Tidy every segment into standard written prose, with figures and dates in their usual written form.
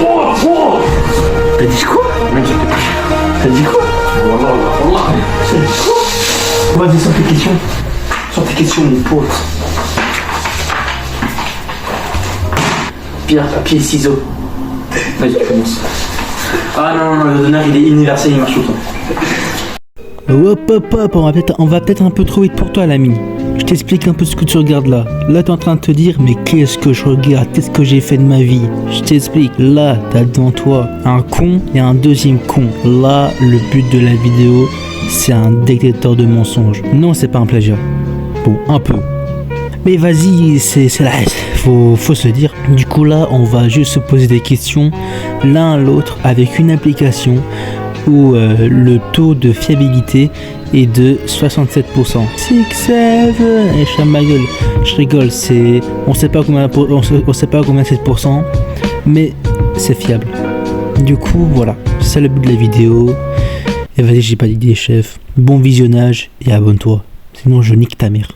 Oh. T'as dit quoi? T'as dit quoi? T'as dit quoi? Vas-y, sors tes questions. Sors tes questions, mon pote. Pierre, papier, ciseaux. Vas-y, commence. Ah non, le donneur il est universel, il marche tout le temps. Hop, on va peut-être un peu trop vite pour toi, l'ami. Je t'explique un peu ce que tu regardes là. Là, t'es en train de te dire, mais qu'est-ce que je regarde? Qu'est-ce que j'ai fait de ma vie? Je t'explique. Là, t'as devant toi un con et un deuxième con. Là, le but de la vidéo, c'est un détecteur de mensonges. Non, c'est pas un plagiat. Bon, un peu. Mais vas-y, c'est là, faut se dire. Du coup là, on va juste se poser des questions l'un à l'autre avec une application où le taux de fiabilité est de 67%. 6, 7, et je ma gueule. Je rigole, on sait pas combien c'est 7%, mais c'est fiable. Du coup, voilà, c'est le but de la vidéo. Et vas-y, j'ai pas d'idée, chef. Bon visionnage et abonne-toi. Sinon, je nique ta mère.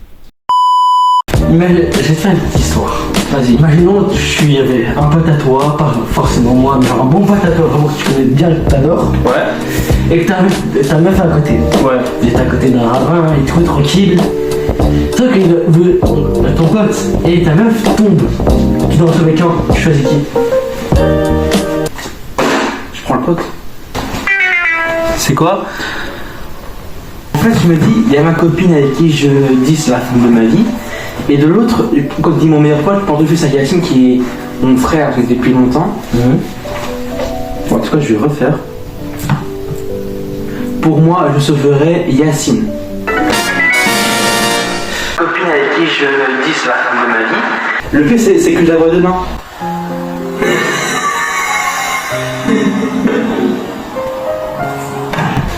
Mais je vais te faire une petite histoire. Vas-y. Imaginons que je suis avec un pote à toi, pas forcément moi, mais un bon pote à toi, vraiment que tu connais bien, que t'adores. Ouais. Et que ta meuf à côté. Ouais. T'es à côté d'un ravin et tout, tranquille. Sauf que ton pote et ta meuf tombent. Tu dois en sauver qu'un. Tu choisis qui? Je prends le pote. C'est quoi? En fait, je me dis, il y a ma copine avec qui je dis c'est la femme de ma vie. Et de l'autre, quand je dis mon meilleur pote, je pense juste à Yacine qui est mon frère depuis longtemps. Bon, en tout cas, je vais refaire. Pour moi, je sauverai Yacine. Copine avec qui je dis c'est la femme de ma vie. Le pire, c'est que je la vois demain.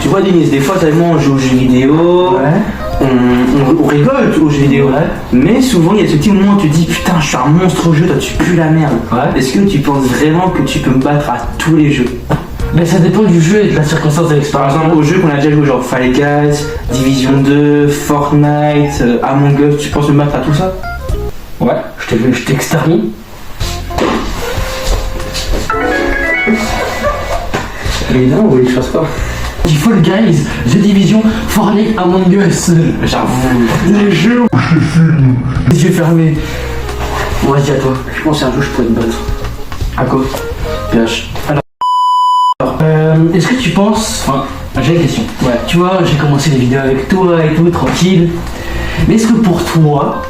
Tu vois, Denise, des fois, tellement on joue aux jeux vidéo. Ouais. On rigole aux jeux vidéo, ouais. Mais souvent il y a ce petit moment où tu te dis putain je suis un monstre au jeu, toi tu pues la merde. Ouais. Est-ce que tu penses vraiment que tu peux me battre à tous les jeux? Mais ça dépend du jeu et de la circonstance de l'expérience. Par exemple aux jeux qu'on a déjà joué genre Fall Guys, Division 2, Fortnite, Among Us, tu penses me battre à tout ça? Ouais, je t'extermine. Mais non, oui, je fasse pas. Il faut le guys, The Division, Fortnite, Among Us. J'avoue. Les jeux où je suis fini. Les yeux fermés. Bon, vas-y à toi. Je pense qu'un jour je pourrais te battre. À quoi? PH. Alors, est-ce que tu penses. Enfin, j'ai une question. Ouais. Tu vois, j'ai commencé les vidéos avec toi et tout, tranquille. Mais est-ce que pour toi.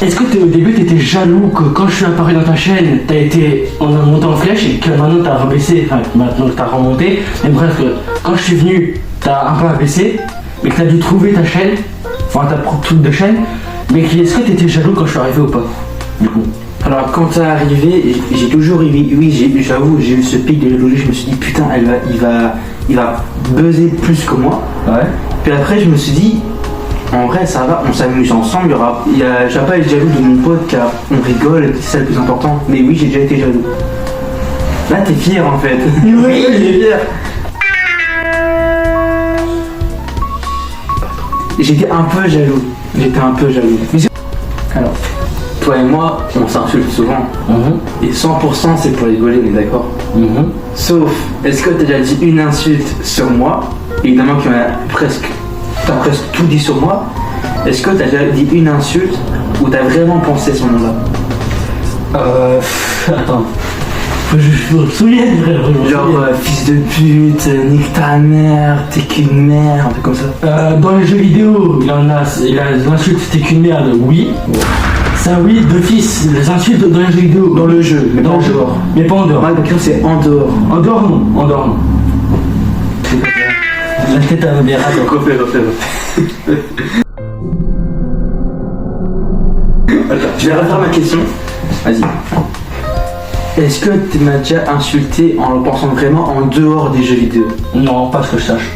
Est-ce que au début t'étais jaloux que quand je suis apparu dans ta chaîne, t'as été en monté en flèche et que maintenant t'as rebaissé, enfin maintenant que t'as remonté, mais bref, quand je suis venu, t'as un peu abaissé, mais que t'as dû trouver ta chaîne, enfin ta propre truc de chaîne, mais est-ce que t'étais jaloux quand je suis arrivé ou pas? Du coup. Alors quand t'es arrivé, j'ai toujours j'avoue, j'ai eu ce pic de jalousie, je me suis dit putain, il va buzzer plus que moi. Ouais. Puis après je me suis dit. En vrai, ça va, on s'amuse ensemble. Je vais pas être jaloux de mon pote car on rigole, c'est ça le plus important. Mais oui, j'ai déjà été jaloux. Là, t'es fier en fait. Oui, j'ai fier. J'étais un peu jaloux. Alors, toi et moi, on s'insulte souvent. Et 100% c'est pour rigoler, on est d'accord. Sauf, est-ce que t'as déjà dit une insulte sur moi? Évidemment qu'il y en a presque. T'as presque tout dit sur moi. Est-ce que t'as déjà dit une insulte ou t'as vraiment pensé ce nom-là? Attends. Je me souviens, frère. Genre, fils de pute, nique ta mère, t'es qu'une merde, un truc comme ça. Dans les jeux vidéo, il a les insultes, t'es qu'une merde, oui. Ça, oui, d'office, les insultes dans les jeux vidéo. Dans le jeu, mais pas en dehors. Mais pas en dehors. Ma question, c'est en dehors. En dehors, non. En dehors, non. La tête à ma mère. Attends, refais. Je vais refaire ma question. Vas-y. Est-ce que tu m'as déjà insulté en le pensant vraiment en dehors des jeux vidéo? Non, pas ce que je sache.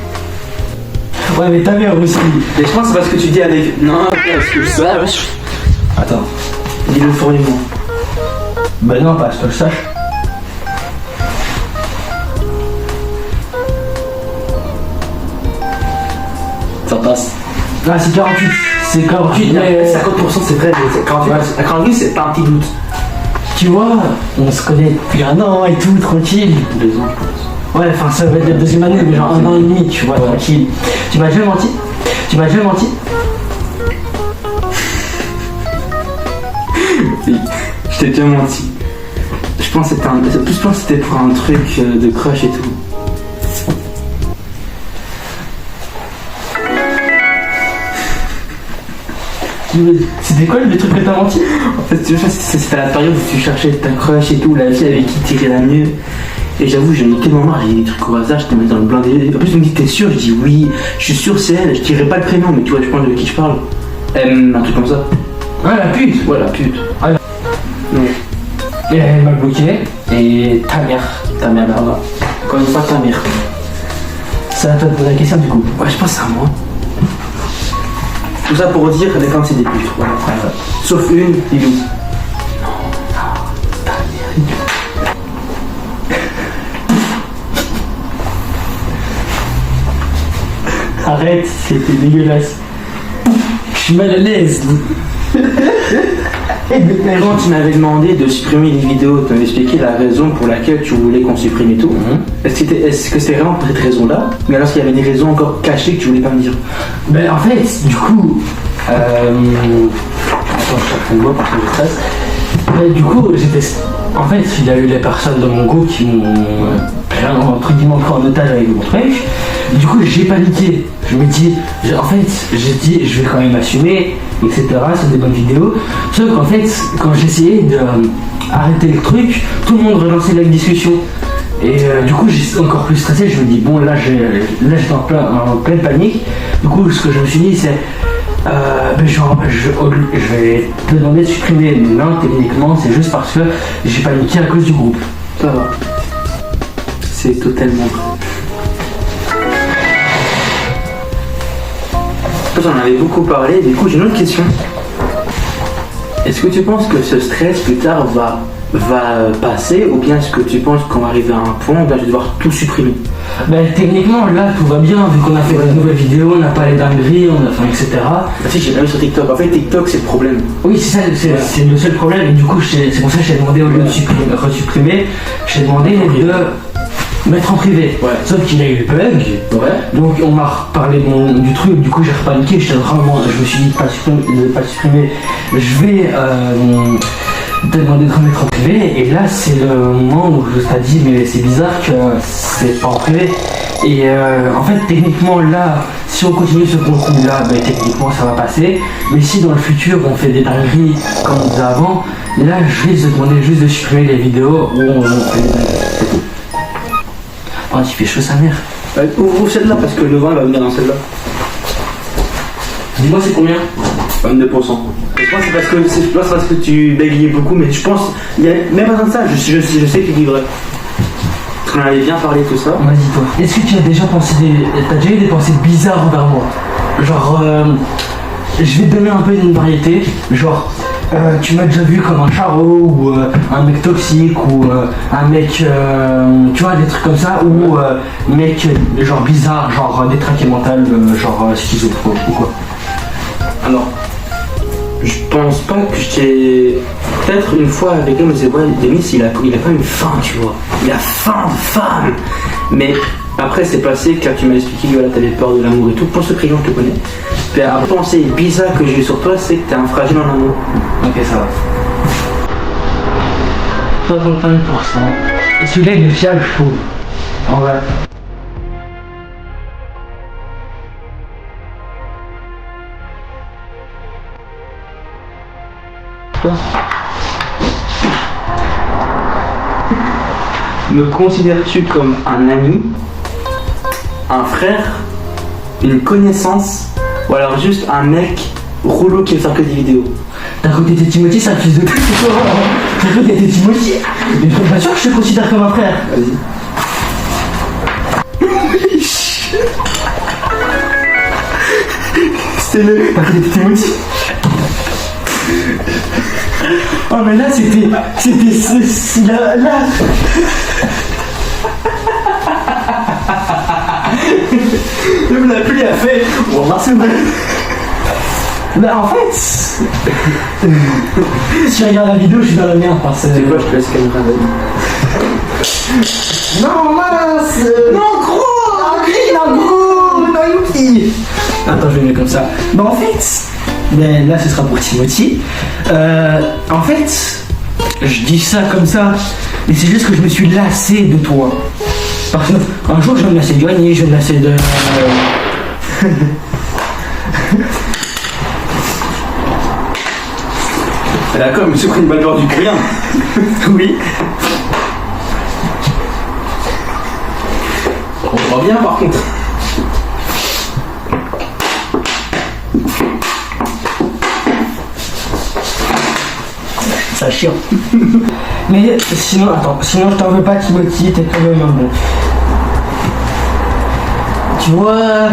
Ouais, mais ta mère aussi. Et je pense que c'est parce que tu dis avec. Non, parce que je sache. Attends. Dis-le fournis-moi. Bah non, pas ce que je sache. Ça passe. Ah, c'est 48. C'est 48, mais 50% c'est vrai, mais 48 c'est pas un petit doute. Tu vois, on se connaît depuis 1 an et tout, tranquille. 2 ans, je pense. Ouais, enfin ça va être la deuxième année, mais genre 1 an et demi, tu vois, tranquille. Tu m'as déjà menti? Tu m'as déjà menti? Oui, je t'ai déjà menti. Je pense que c'était pour un truc de crush et tout. C'était quoi le truc que t'as menti? En fait, tu vois, c'était la période où tu cherchais ta crush et tout, la fille avec qui t'irais la mieux. Et j'avoue, j'en ai tellement marre, j'ai des trucs au hasard, je te mets dans le blindé. En plus, tu me dis, t'es sûr? Je dis oui, je suis sûr, c'est elle. Je dirais pas le prénom, mais tu vois, je pense de qui je parle. Un truc comme ça. Ouais, la pute. Ouais, la pute. Ah, Ouais. et elle m'a bloqué, et ta mère là-bas. Encore une fois, ta mère. C'est à toi de poser la question du coup. Ouais, je pense que c'est à moi. Tout ça pour dire les femmes c'est des putes. Voilà. Sauf une, Lilou. Arrête, c'était dégueulasse. Je suis mal à l'aise. Quand tu m'avais demandé de supprimer les vidéos, tu m'avais expliqué la raison pour laquelle tu voulais qu'on supprime et tout. Est-ce que c'était vraiment pour cette raison-là? Mais alors qu'il y avait des raisons encore cachées que tu voulais pas me dire? Ben en fait, du coup, attends, je tape mon doigt parce que je stresse. Mais du coup, en fait, il y a eu les personnes de mon groupe qui m'ont entre guillemets pris en otage avec mon truc. Du coup, j'ai paniqué. Je me dis, en fait, j'ai dit, je vais quand même assumer, etc. C'est des bonnes vidéos. Sauf qu'en fait, quand j'essayais d'arrêter le truc, tout le monde relançait la discussion. Et du coup, j'ai encore plus stressé. Je me dis, bon, là, j'étais en pleine panique. Du coup, ce que je me suis dit, c'est, je vais te demander de supprimer. Mais non, techniquement, c'est juste parce que j'ai paniqué à cause du groupe. Ça va. C'est totalement vrai. On en avait beaucoup parlé, du coup j'ai une autre question. Est-ce que tu penses que ce stress plus tard va passer, ou bien est-ce que tu penses qu'on va arriver à un point où je vais devoir tout supprimer? Ben techniquement là tout va bien vu qu'on a fait de nouvelles vidéos, on n'a pas les dingueries, etc. Si j'ai pas vu sur TikTok, en fait TikTok c'est le problème. Oui c'est ça, c'est le seul problème et du coup c'est pour ça que j'ai demandé au lieu de resupprimer, j'ai demandé de mettre en privé. Ouais. Sauf qu'il y a eu le bug. Ouais. Donc on m'a reparlé du truc, du coup j'ai repaniqué, je me suis dit de pas supprimer. Je vais te demander de remettre en privé et là c'est le moment où je t'ai dit mais c'est bizarre que c'est pas en privé. Et en fait techniquement là, si on continue ce contenu là, ben, techniquement ça va passer. Mais si dans le futur on fait des dingueries comme on faisait avant, là je risque de demander juste de supprimer les vidéos où on fait des dingueries. C'est tout. Oh, tu fais chaud sa mère. Ouvre celle-là parce que le vin va venir dans celle-là. Dis-moi c'est combien? 22%. Je pense que c'est parce que tu bégayais beaucoup, mais je pense, il y a même pas de ça, je sais que tu dis vrai. Parce qu'on avait bien parlé de tout ça. Vas-y toi. Est-ce que tu as déjà eu des pensées bizarres envers moi? Genre, je vais te donner un peu une variété. Genre, tu m'as déjà vu comme un charreau ou un mec toxique ou un mec, tu vois, des trucs comme ça, ou mec genre bizarre, genre détraqué mental, genre schizo ou quoi. Alors, je pense pas que je t'ai... Peut-être une fois avec lui, mais c'est vrai, Demis, il a pas une faim, tu vois. Il a faim de femme. Mais après, c'est passé car tu m'as expliqué que voilà, t'avais peur de l'amour et tout. Pour ce que je te connais. Puis la pensée bizarre que j'ai sur toi, c'est que t'es un fragile en amour. Ok, ça va. 65%. Et celui-là, il est fiable, je trouve. En vrai. Me considères-tu comme un ami, un frère, une connaissance, ou alors juste un mec rouleau qui veut faire que des vidéos? T'as cru que t'étais Timothy, c'est un fils de pute. T'as cru que t'étais Timothy. Mais bien sûr que je te considère comme un frère. Vas-y. C'est le... T'as cru que t'étais Timothy. Oh mais là c'était là. Même la pluie a fait. On va voir c'est vrai. Bah en fait, si tu regardes la vidéo, je suis dans le mien parce que. C'est quoi, je te laisse caméra Non, mince. Non, gros. Non, gros. Non, youpi. Attends, je vais le mettre comme ça. Bah en fait, ben, là ce sera pour Timothy. En fait, je dis ça comme ça, mais c'est juste que je me suis lassé de toi. Parce qu'un jour je vais me lasser de Johnny, je vais me lasser de. D'accord, mais c'est quoi une balle d'or du crayon? Oui. On voit bien par contre. Ça chiant. Mais sinon, attends, sinon je t'en veux pas Timothy, t'es quand même un bon. Tu vois.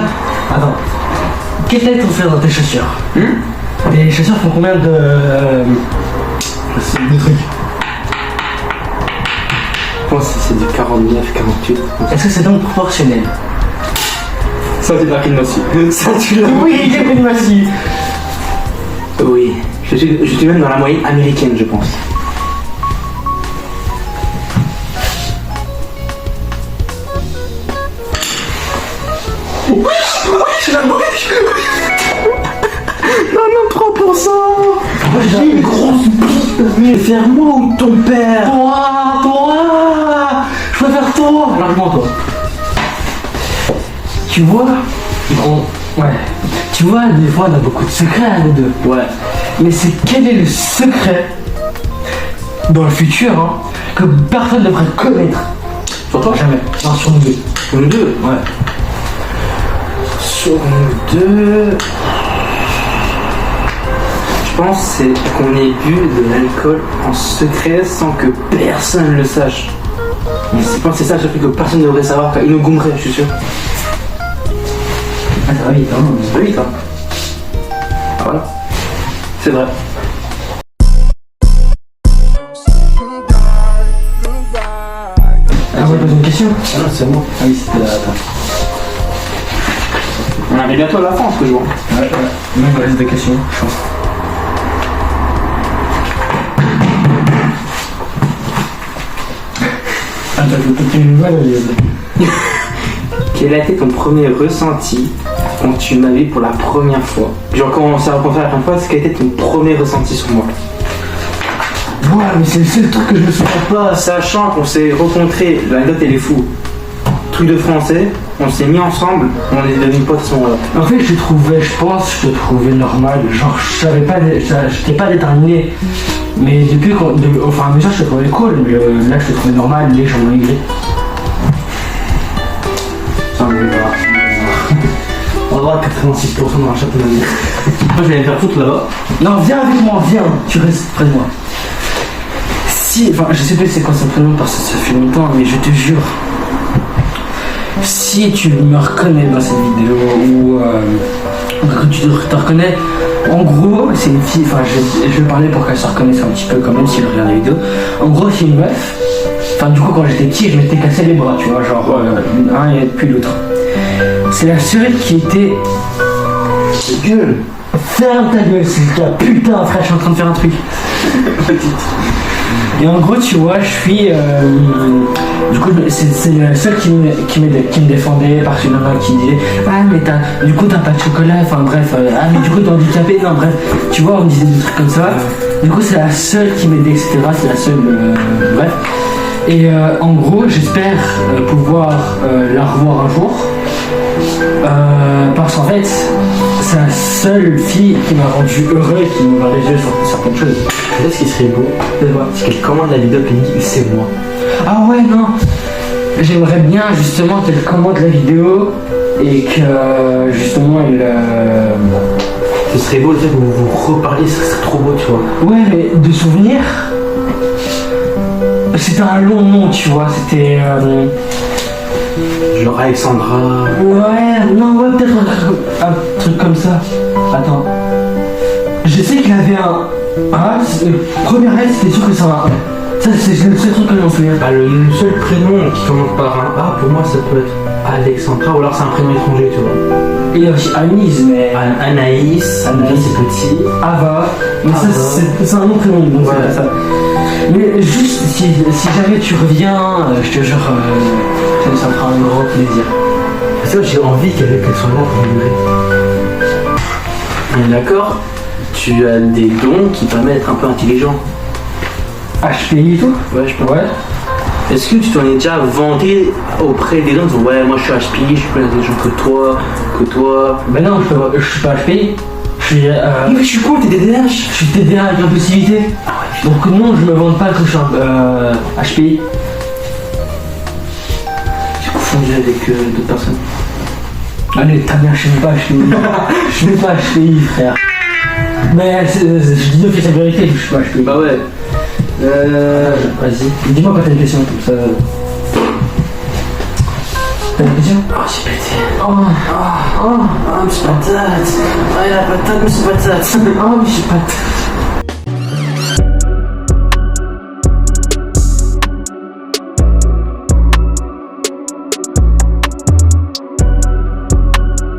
Attends. Quelle taille t'en fais dans tes chaussures? Tes chaussures font combien de trucs? Je pense que c'est du 49, 48. Est-ce que c'est donc proportionnel? Ça, c'est de la prime aussi. Ça, tu l'as. Oui, j'ai pris une massue. Oui. Je suis même dans la moyenne américaine, je pense. C'est la moche. Non, même 3%. J'ai une grosse bite. Mais faire moi ou ton père? Toi. Je préfère toi. Largement toi. Tu vois? Ouais. Tu vois, des fois on a beaucoup de secrets à nous deux. Ouais. Mais c'est quel est le secret dans le futur hein, que personne ne devrait connaître? Sur toi? Jamais. Non, sur nous deux. Sur nous deux? Ouais. Sur nous deux. Je pense que c'est qu'on ait bu de l'alcool en secret sans que personne le sache. Mais je pense que c'est ça le truc que personne ne devrait savoir, car il nous gommerait, je suis sûr. Ah, ça va vite, hein. Ça va vite, hein. Ah, voilà. C'est vrai. Ah, ouais, pose une question. Ah non, c'est moi. Ah oui, c'était là. Attends. On arrive bientôt à la fin, ce que je vois. Ouais. Moi, il me reste des questions, je pense. Attends, tu me vois, Quel a été ton premier ressenti quand tu m'as vu pour la première fois? Genre quand on s'est rencontré la première fois, quel a été ton premier ressenti sur moi? Ouais, mais c'est le seul truc que je me souviens pas. Sachant qu'on s'est rencontrés, l'anecdote elle est fou. Truc de français, on s'est mis ensemble, on est devenus potes à ce moment-là. En fait, je te trouvais normal. Genre, j'étais pas déterminé. Mais depuis, au fur et à mesure, je te trouvais cool. Là, je te trouvais normal, les gens m'ont aigri. Ça me va. On va voir 86% dans la chatte de ma vie. Moi je vais aller faire foutre là-bas. Non, viens avec moi, viens. Tu restes près de moi. Si, enfin, je sais pas c'est quoi son prénom parce que ça fait longtemps, mais je te jure. Si tu me reconnais dans cette vidéo ou que tu te reconnais, en gros, c'est une fille, enfin je vais parler pour qu'elle se reconnaisse un petit peu quand même si elle regarde la vidéo. En gros, c'est une meuf. Enfin, du coup, quand j'étais petit, je m'étais cassé les bras, tu vois, genre un et puis l'autre. C'est la seule qui était. Gueule! Ferme ta gueule, c'est toi, putain, frère, je suis en train de faire un truc. Et en gros, tu vois, je suis. Du coup, c'est la seule qui me défendait parce qu'il y en a qui disait ah, mais du coup, t'as pas de chocolat, enfin bref, ah, mais du coup, t'es handicapé, non, bref, tu vois, on disait des trucs comme ça. Du coup, c'est la seule qui m'aidait, etc. C'est la seule. Bref. Et en gros, j'espère pouvoir la revoir un jour. Parce qu'en fait, c'est la seule fille qui m'a rendu heureux et qui m'a ouvert les yeux sur certaines choses. Peut-être ce qui serait beau, c'est qu'elle commande la vidéo et qu'elle dit c'est moi. Ah ouais, non. J'aimerais bien justement qu'elle commande la vidéo et que justement elle. Ce serait beau le fait que vous vous reparliez, ce serait trop beau, tu vois. Ouais, mais de souvenirs. C'était un long nom, tu vois. C'était. Genre Alexandra. Ouais, non, ouais, peut-être un truc comme ça. Attends. Je sais qu'il avait un. Ah, première lettre, c'était sûr que c'est un A. Ça, c'est le seul truc que j'en souviens. Bah, le seul prénom qui commence par un A, pour moi, ça peut être Alexandra, ou alors c'est un prénom étranger, tu vois. Et il y a aussi Anise, mais. Anaïs, Anaïs. c'est petit. Ava. Mais ça, Ava. c'est un nom très long, donc Ouais. c'est pas ça. Mais juste, si jamais tu reviens, je te jure, ça me fera un grand plaisir. Parce que j'ai envie qu'elle soit là pour m'aider. On est d'accord? Tu as des dons qui permettent d'être un peu intelligent. HPI et tout? Ouais, je pense. Ouais. Est-ce que tu t'en es déjà vanté auprès des gens en disant ouais, moi je suis HPI, je suis plus intelligent que toi? Ben non, je suis pas HPI. Je suis. Mais je suis con, t'es DDH. Je suis TDA avec impulsivité. Donc non, je me vante pas que je suis un HPI. J'ai confondu avec d'autres personnes. Allez, ta mère, je suis même pas HPI. Je suis même pas HPI, frère. Mais je dis que c'est la vérité que je suis pas HPI. Bah ouais. Vas-y, dis-moi quand t'as une question comme ça. T'as une question? Oh, j'ai pété. Oh, Oh, monsieur patate. Oh, la patate, monsieur patate. oh, je sais pas.